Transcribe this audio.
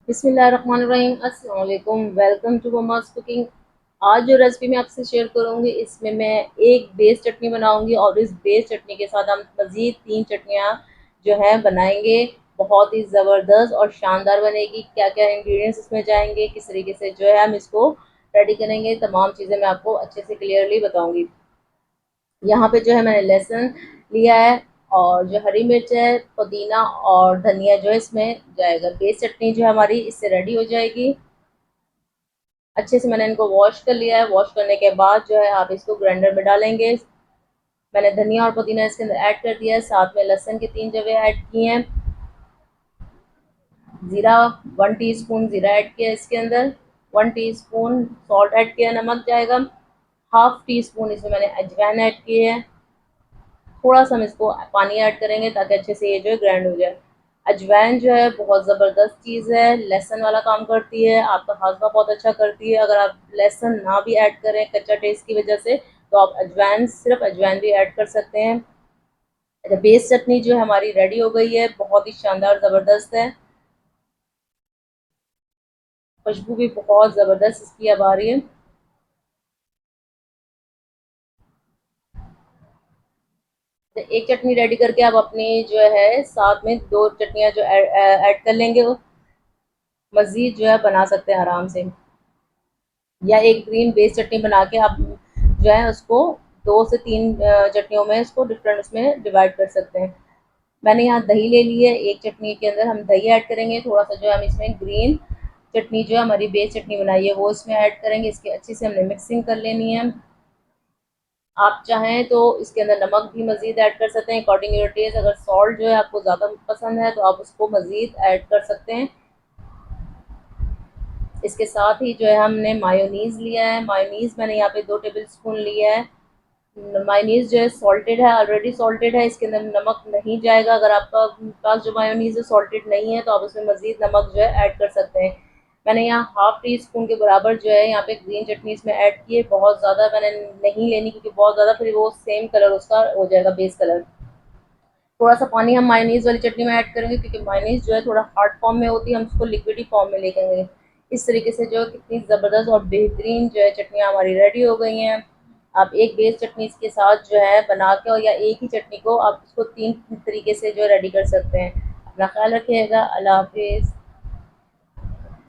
बिस्मिल्लाहिर्रहमानिर्रहीम। अस्सलाम वालेकुम। Welcome to mamma's cooking. आज जो रेसिपी मैं आपसे शेयर करूंगी इसमें मैं एक बेस चटनी बनाऊंगी और इस बेस चटनी के साथ हम मज़ीद 3 चटनियाँ जो हैं बनाएंगे। बहुत ही ज़बरदस्त और शानदार बनेगी। क्या क्या इंग्रेडिएंट्स इसमें जाएंगे, किस तरीके से जो है हम इसको रेडी करेंगे, तमाम चीज़ें मैं आपको अच्छे से क्लियरली बताऊँगी। यहाँ पे जो है मैंने लहसुन लिया है और जो हरी मिर्च है, पुदीना और धनिया जो है इसमें जाएगा। बेस चटनी जो है हमारी इससे रेडी हो जाएगी। अच्छे से मैंने इनको वॉश कर लिया है। वॉश करने के बाद जो है आप इसको ग्राइंडर में डालेंगे। मैंने धनिया और पुदीना इसके अंदर ऐड कर दिया है, साथ में लहसुन के 3 जवे ऐड किए हैं। ज़ीरा 1 टीस्पून ज़ीरा ऐड किया इसके अंदर। 1 टीस्पून सॉल्ट ऐड किया, नमक जाएगा। हाफ टी स्पून इसमें मैंने अजवाइन ऐड किए है। थोड़ा सा हम इसको पानी ऐड करेंगे ताकि अच्छे से ये जो है ग्राइंड हो जाए। अजवाइन जो है बहुत ज़बरदस्त चीज़ है, लहसुन वाला काम करती है, आपका हाजमा बहुत अच्छा करती है। अगर आप लहसुन ना भी ऐड करें कच्चा टेस्ट की वजह से, तो आप अजवाइन, सिर्फ अजवाइन भी ऐड कर सकते हैं। अच्छा, बेस चटनी जो है हमारी रेडी हो गई है, बहुत ही शानदार ज़बरदस्त है। खुशबू भी बहुत ज़बरदस्त इसकी अब आ रही है। तो एक चटनी रेडी करके आप अपनी जो है साथ में 2 चटनियाँ जो ऐड कर लेंगे, वो मज़ीद जो है बना सकते हैं आराम से। या एक ग्रीन बेस चटनी बना के आप जो है उसको 2 से 3 चटनियों में इसको डिफरेंट उसमें डिवाइड कर सकते हैं। मैंने यहाँ दही ले ली है, एक चटनी के अंदर हम दही ऐड करेंगे। थोड़ा सा जो है हम इसमें ग्रीन चटनी जो है हमारी बेस चटनी बनाई है वो इसमें ऐड करेंगे। इसकी अच्छी से हमने मिक्सिंग कर लेनी है। आप चाहें तो इसके अंदर नमक भी मज़ीद ऐड कर सकते हैं अकॉर्डिंग योर टेस्ट। अगर सॉल्ट जो है आपको ज़्यादा पसंद है तो आप उसको मज़ीद ऐड कर सकते हैं। इसके साथ ही जो है हमने मायोनीज़ लिया है। मायोनीज़ मैंने यहाँ पे 2 टेबल स्पून लिया है। मायोनीज़ जो है सॉल्टेड है, ऑलरेडी सॉल्टेड है, इसके अंदर नमक नहीं जाएगा। अगर आपका पास जो मायोनीज़ है सॉल्टेड नहीं है तो आप उसमें मज़ीद नमक जो है ऐड कर सकते हैं। मैंने यहाँ हाफ टी स्पून के बराबर जो है यहाँ पे ग्रीन चटनी इसमें ऐड की है। बहुत ज़्यादा मैंने नहीं लेनी क्योंकि बहुत ज़्यादा फिर वो सेम कलर उसका हो जाएगा, बेस कलर। थोड़ा सा पानी हम मायोनीज़ वाली चटनी में ऐड करेंगे क्योंकि मायोनीज़ जो है थोड़ा हार्ड फॉर्म में होती है, हम उसको लिक्विडी फॉर्म में लेके आएंगे। इस तरीके से जो कितनी ज़बरदस्त और बेहतरीन जो है चटनियाँ हमारी रेडी हो गई हैं। आप एक बेस चटनी इसके साथ जो है बना के, और या एक ही चटनी को आप उसको 3 तरीके से जो है रेडी कर सकते हैं। अपना ख्याल रखिएगा। अल्लाह हाफिज़।